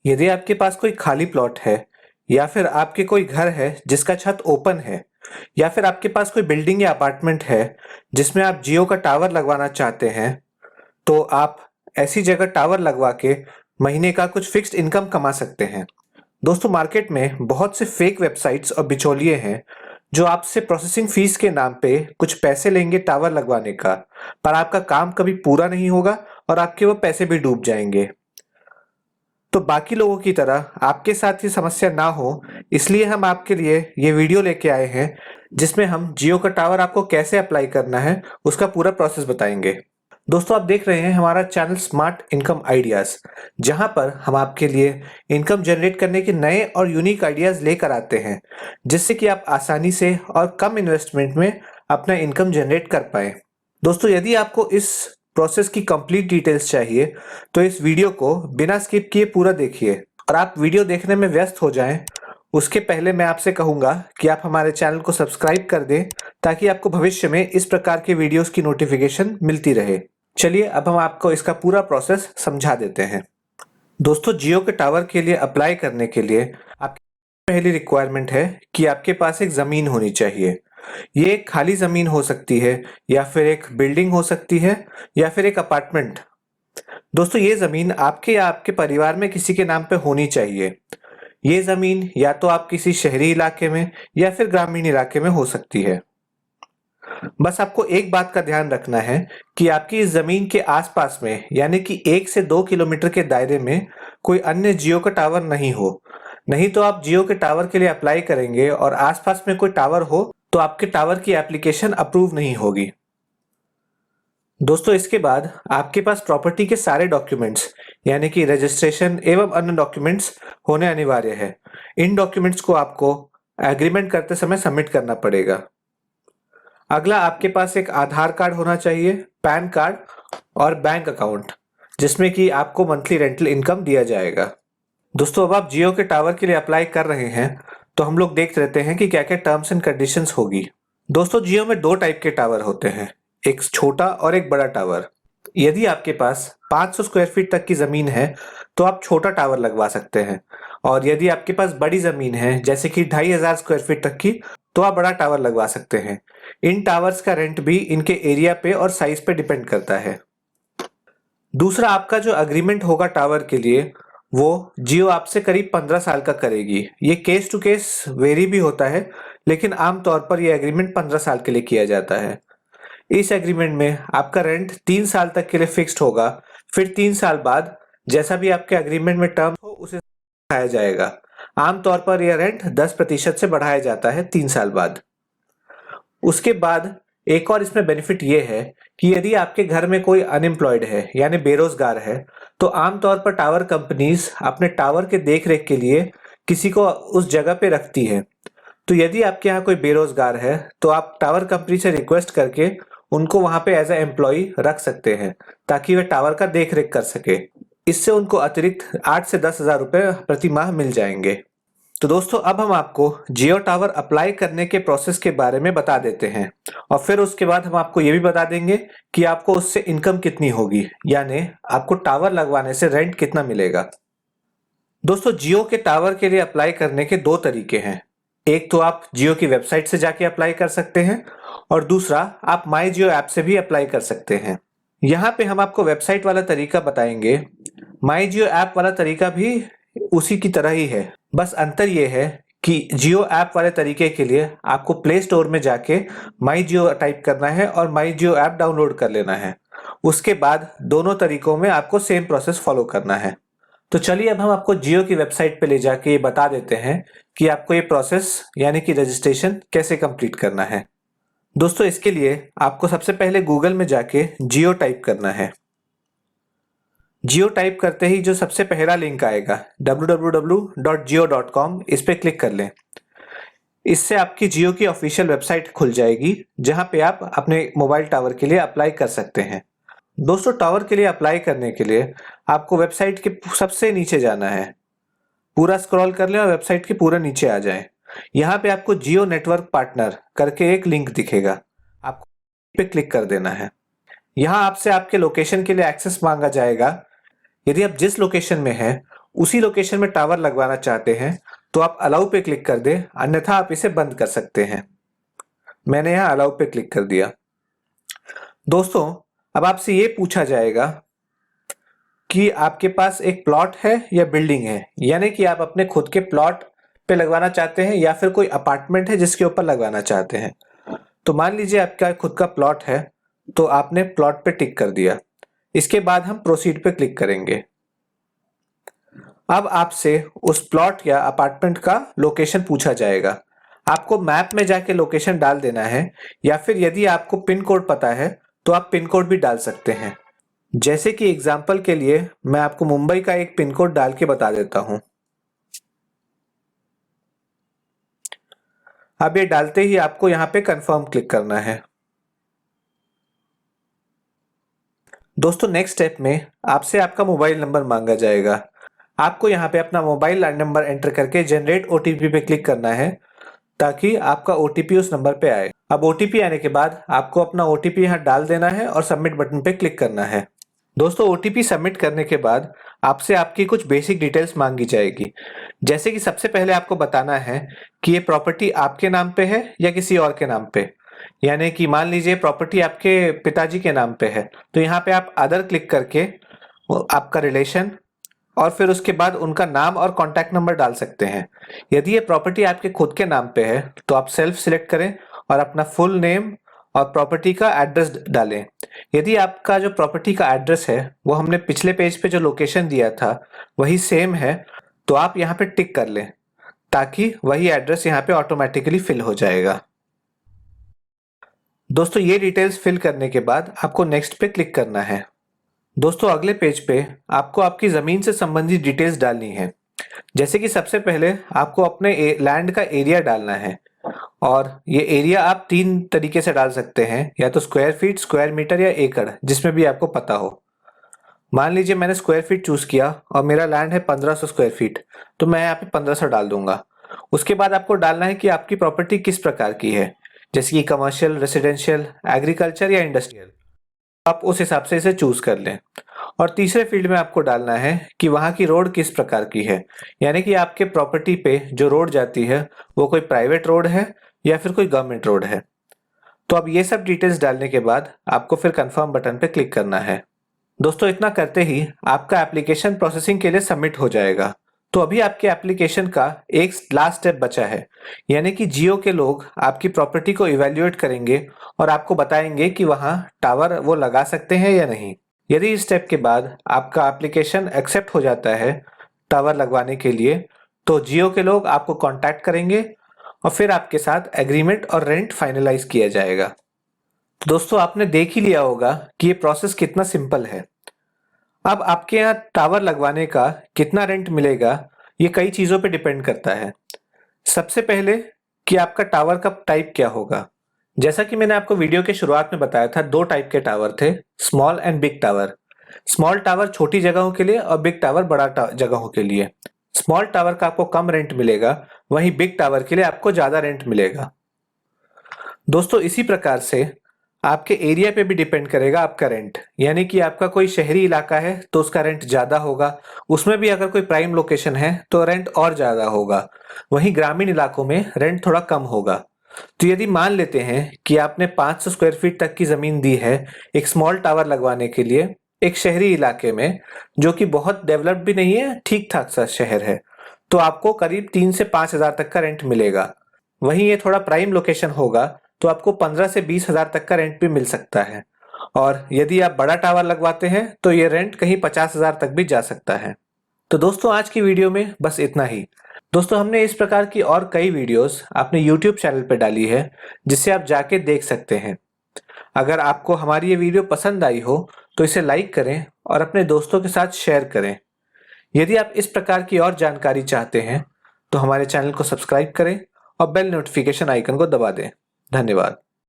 यदि आपके पास कोई खाली प्लॉट है या फिर आपके कोई घर है जिसका छत ओपन है या फिर आपके पास कोई बिल्डिंग या अपार्टमेंट है जिसमें आप जियो का टावर लगवाना चाहते हैं, तो आप ऐसी जगह टावर लगवा के महीने का कुछ फिक्स्ड इनकम कमा सकते हैं। दोस्तों, मार्केट में बहुत से फेक वेबसाइट्स और बिचौलिए हैं जो आपसे प्रोसेसिंग फीस के नाम पे कुछ पैसे लेंगे टावर लगवाने का, पर आपका काम कभी पूरा नहीं होगा और आपके वो पैसे भी डूब जाएंगे। तो बाकी लोगों की तरह आपके साथ ये समस्या ना हो, इसलिए हम आपके लिए ये वीडियो लेके आए हैं जिसमें हम जियो का टावर आपको कैसे अप्लाई करना है उसका पूरा प्रोसेस बताएंगे। दोस्तों, आप देख रहे हैं हमारा चैनल स्मार्ट इनकम आइडियाज, जहां पर हम आपके लिए इनकम जनरेट करने के नए और यूनिक आइडियाज लेकर आते हैं जिससे कि आप आसानी से और कम इन्वेस्टमेंट में अपना इनकम जनरेट कर पाए। दोस्तों, यदि आपको इस प्रोसेस की कंप्लीट डिटेल्स चाहिए तो इस वीडियो को बिना स्किप किए पूरा देखिए, और आप वीडियो देखने में व्यस्त हो जाएं उसके पहले मैं आपसे कहूंगा कि आप हमारे चैनल को सब्सक्राइब कर दें ताकि आपको भविष्य में इस प्रकार के वीडियोस की नोटिफिकेशन मिलती रहे। चलिए अब हम आपको इसका पूरा प्रोसेस समझा देते हैं। दोस्तों, जियो के टावर के लिए अप्लाई करने के लिए आपकी पहली रिक्वायरमेंट है कि आपके पास एक जमीन होनी चाहिए। ये एक खाली जमीन हो सकती है या फिर एक बिल्डिंग हो सकती है या फिर एक अपार्टमेंट। दोस्तों, ये जमीन आपके या आपके परिवार में किसी के नाम पे होनी चाहिए। ये जमीन या तो आप किसी शहरी इलाके में या फिर ग्रामीण इलाके में हो सकती है। बस आपको एक बात का ध्यान रखना है कि आपकी इस जमीन के आसपास में यानी कि 1 से 2 किलोमीटर के दायरे में कोई अन्य जियो का टावर नहीं हो। नहीं तो आप जियो के टावर के लिए अप्लाई करेंगे और आसपास में कोई टावर हो तो आपके टावर की एप्लीकेशन अप्रूव नहीं होगी। दोस्तों, इसके बाद आपके पास प्रॉपर्टी के सारे डॉक्यूमेंट्स यानी कि रजिस्ट्रेशन एवं अन्य डॉक्यूमेंट्स होने अनिवार्य है। इन डॉक्यूमेंट्स को आपको एग्रीमेंट करते समय सबमिट करना पड़ेगा। अगला, आपके पास एक आधार कार्ड होना चाहिए, पैन कार्ड और बैंक अकाउंट जिसमें कि आपको मंथली रेंटल इनकम दिया जाएगा। दोस्तों, अब आप जियो के टावर के लिए अप्लाई कर रहे हैं तो हम लोग देख लेते हैं कि क्या क्या टर्म्स एंड कंडीशंस होगी। दोस्तों, जियो में 2 टाइप के टावर होते हैं, एक छोटा और एक बड़ा टावर। यदि आपके पास 500 स्क्वायर फीट तक की जमीन है तो आप छोटा टावर लगवा सकते हैं, और यदि आपके पास बड़ी जमीन है जैसे कि 2500 स्क्वायर फीट तक की तो आप बड़ा टावर लगवा सकते हैं। इन टावर्स का रेंट भी इनके एरिया पे और साइज पे डिपेंड करता है। दूसरा, आपका जो अग्रीमेंट होगा टावर के लिए वो जियो आपसे करीब 15 साल का करेगी। ये केस टू केस वेरी भी होता है, लेकिन आमतौर पर यह एग्रीमेंट 15 साल के लिए किया जाता है। इस एग्रीमेंट में आपका रेंट 3 साल तक के लिए फिक्स्ड होगा। फिर 3 साल बाद जैसा भी आपके एग्रीमेंट में टर्म हो उसे बढ़ाया जाएगा। आमतौर पर यह रेंट 10% से बढ़ाया जाता है 3 साल बाद। उसके बाद एक और इसमें बेनिफिट ये है कि यदि आपके घर में कोई अनएम्प्लॉयड है यानी बेरोजगार है तो आमतौर पर टावर कंपनीज अपने टावर के देख रेख के लिए किसी को उस जगह पे रखती है। तो यदि आपके यहाँ कोई बेरोजगार है तो आप टावर कंपनी से रिक्वेस्ट करके उनको वहां पे एज ए एम्प्लॉय रख सकते हैं ताकि वे टावर का देख रेख कर सके। इससे उनको अतिरिक्त 8 से 10 हज़ार रुपए प्रति माह मिल जाएंगे। तो दोस्तों, अब हम आपको जियो टावर अप्लाई करने के प्रोसेस के बारे में बता देते हैं, और फिर उसके बाद हम आपको ये भी बता देंगे कि आपको उससे इनकम कितनी होगी, यानी आपको टावर लगवाने से रेंट कितना मिलेगा। दोस्तों, जियो के टावर के लिए अप्लाई करने के 2 तरीके हैं। एक तो आप जियो की वेबसाइट से जाके अप्लाई कर सकते हैं, और दूसरा आप माई जियो ऐप से भी अप्लाई कर सकते हैं। यहाँ पे हम आपको वेबसाइट वाला तरीका बताएंगे। माई जियो ऐप वाला तरीका भी उसी की तरह ही है, बस अंतर ये है कि जियो ऐप वाले तरीके के लिए आपको प्ले स्टोर में जाके माई जियो टाइप करना है और माई जियो ऐप डाउनलोड कर लेना है। उसके बाद दोनों तरीकों में आपको सेम प्रोसेस फॉलो करना है। तो चलिए अब हम आपको जियो की वेबसाइट पे ले जाके ये बता देते हैं कि आपको ये प्रोसेस यानी कि रजिस्ट्रेशन कैसे कंप्लीट करना है। दोस्तों, इसके लिए आपको सबसे पहले गूगल में जाके जियो टाइप करना है। जियो टाइप करते ही जो सबसे पहला लिंक आएगा www.jio.com, इस पे क्लिक कर लें। इससे आपकी जियो की ऑफिशियल वेबसाइट खुल जाएगी जहां पे आप अपने मोबाइल टावर के लिए अप्लाई कर सकते हैं। दोस्तों, टावर के लिए अप्लाई करने के लिए आपको वेबसाइट के सबसे नीचे जाना है। पूरा स्क्रॉल कर लें और वेबसाइट के पूरा नीचे आ जाएं। यहाँ पे आपको जियो नेटवर्क पार्टनर करके एक लिंक दिखेगा, आपको पे क्लिक कर देना है। यहाँ आपसे आपके लोकेशन के लिए एक्सेस मांगा जाएगा। यदि आप जिस लोकेशन में हैं उसी लोकेशन में टावर लगवाना चाहते हैं तो आप अलाउ पे क्लिक कर दें, अन्यथा आप इसे बंद कर सकते हैं। मैंने यहाँ अलाउ पे क्लिक कर दिया। दोस्तों, अब आपसे ये पूछा जाएगा कि आपके पास एक प्लॉट है या बिल्डिंग है, यानी कि आप अपने खुद के प्लॉट पे लगवाना चाहते हैं या फिर कोई अपार्टमेंट है जिसके ऊपर लगवाना चाहते हैं। तो मान लीजिए आपका खुद का प्लॉट है, तो आपने प्लॉट पे टिक कर दिया। इसके बाद हम प्रोसीड पे क्लिक करेंगे। अब आपसे उस प्लॉट या अपार्टमेंट का लोकेशन पूछा जाएगा। आपको मैप में जाके लोकेशन डाल देना है, या फिर यदि आपको पिन कोड पता है तो आप पिन कोड भी डाल सकते हैं। जैसे कि एग्जाम्पल के लिए मैं आपको मुंबई का एक पिन कोड डाल के बता देता हूं। अब ये डालते ही आपको यहाँ पे कंफर्म क्लिक करना है। दोस्तों, नेक्स्ट स्टेप में आपसे आपका मोबाइल नंबर मांगा जाएगा। आपको यहाँ पे अपना मोबाइल नंबर एंटर करके जनरेट ओटीपी पे क्लिक करना है, ताकि आपका ओटीपी उस नंबर पे आए। अब ओटीपी आने के बाद आपको अपना ओटीपी यहाँ डाल देना है और सबमिट बटन पे क्लिक करना है। दोस्तों, ओटीपी सबमिट करने के बाद आपसे आपकी कुछ बेसिक डिटेल्स मांगी जाएगी। जैसे कि सबसे पहले आपको बताना है कि ये प्रॉपर्टी आपके नाम पे है या किसी और के नाम पे। यानी कि मान लीजिए प्रॉपर्टी आपके पिताजी के नाम पे है, तो यहाँ पे आप अदर क्लिक करके आपका रिलेशन और फिर उसके बाद उनका नाम और कॉन्टैक्ट नंबर डाल सकते हैं। यदि ये प्रॉपर्टी आपके खुद के नाम पे है तो आप सेल्फ सिलेक्ट करें और अपना फुल नेम और प्रॉपर्टी का एड्रेस डालें। यदि आपका जो प्रॉपर्टी का एड्रेस है वो हमने पिछले पेज पे जो लोकेशन दिया था वही सेम है, तो आप यहाँ पे टिक कर लें, ताकि वही एड्रेस यहाँ पे ऑटोमेटिकली फिल हो जाएगा। दोस्तों, ये डिटेल्स फिल करने के बाद आपको नेक्स्ट पे क्लिक करना है। दोस्तों, अगले पेज पे आपको आपकी जमीन से संबंधित डिटेल्स डालनी है। जैसे कि सबसे पहले आपको अपने लैंड का एरिया डालना है, और ये एरिया आप 3 तरीके से डाल सकते हैं, या तो स्क्वायर फीट, स्क्वायर मीटर या एकड़, जिसमें भी आपको पता हो। मान लीजिए मैंने स्क्वायर फीट चूज किया और मेरा लैंड है 1500 स्क्वायर फीट, तो मैं यहाँ पे 1500 डाल दूंगा। उसके बाद आपको डालना है कि आपकी प्रॉपर्टी किस प्रकार की है, जैसे कि कमर्शियल, रेसिडेंशियल, एग्रीकल्चर या इंडस्ट्रियल। आप उस हिसाब से इसे चूज कर लें। और तीसरे फील्ड में आपको डालना है कि वहां की रोड किस प्रकार की है, यानी कि आपके प्रॉपर्टी पे जो रोड जाती है वो कोई प्राइवेट रोड है या फिर कोई गवर्नमेंट रोड है। तो अब ये सब डिटेल्स डालने के बाद आपको फिर कंफर्म बटन पे क्लिक करना है। दोस्तों, इतना करते ही आपका एप्लीकेशन प्रोसेसिंग के लिए सबमिट हो जाएगा। तो अभी आपके एप्लीकेशन का एक लास्ट स्टेप बचा है, यानी कि जियो के लोग आपकी प्रॉपर्टी को इवैल्यूएट करेंगे और आपको बताएंगे कि वहां टावर वो लगा सकते हैं या नहीं। यदि इस स्टेप के बाद आपका एप्लीकेशन एक्सेप्ट हो जाता है टावर लगवाने के लिए, तो जियो के लोग आपको कांटेक्ट करेंगे और फिर आपके साथ एग्रीमेंट और रेंट फाइनलाइज किया जाएगा। तो दोस्तों, आपने देख ही लिया होगा कि ये प्रोसेस कितना सिंपल है। अब आपके यहाँ टावर लगवाने का कितना रेंट मिलेगा, ये कई चीजों पे डिपेंड करता है। सबसे पहले कि आपका टावर का टाइप क्या होगा। जैसा कि मैंने आपको वीडियो के शुरुआत में बताया था, 2 टाइप के टावर थे, small and big tower. Small tower छोटी जगहों के लिए और बिग टावर बड़ा जगहों के लिए। स्मॉल टावर का आपको कम रेंट मिलेगा, वहीं बिग टावर के लिए आपको ज्यादा रेंट मिलेगा। दोस्तों, इसी प्रकार से आपके एरिया पे भी डिपेंड करेगा आपका रेंट, यानी कि आपका कोई शहरी इलाका है तो उसका रेंट ज्यादा होगा, उसमें भी अगर कोई प्राइम लोकेशन है तो रेंट और ज्यादा होगा। वहीं ग्रामीण इलाकों में रेंट थोड़ा कम होगा। तो यदि मान लेते हैं कि आपने 500 स्क्वायर फीट तक की जमीन दी है एक स्मॉल टावर लगवाने के लिए एक शहरी इलाके में, जो कि बहुत डेवलप्ड भी नहीं है, ठीक ठाक सा शहर है, तो आपको करीब 3 से 5 हजार तक का रेंट मिलेगा। वहीं ये थोड़ा प्राइम लोकेशन होगा तो आपको 15 से 20 हजार तक का रेंट भी मिल सकता है। और यदि आप बड़ा टावर लगवाते हैं तो ये रेंट कहीं 50 हजार तक भी जा सकता है। तो दोस्तों, आज की वीडियो में बस इतना ही। दोस्तों, हमने इस प्रकार की और कई वीडियोस अपने YouTube चैनल पे डाली है, जिससे आप जाके देख सकते हैं। अगर आपको हमारी ये वीडियो पसंद आई हो तो इसे लाइक करें और अपने दोस्तों के साथ शेयर करें। यदि आप इस प्रकार की और जानकारी चाहते हैं तो हमारे चैनल को सब्सक्राइब करें और बेल नोटिफिकेशन आइकन को दबा दें। धन्यवाद।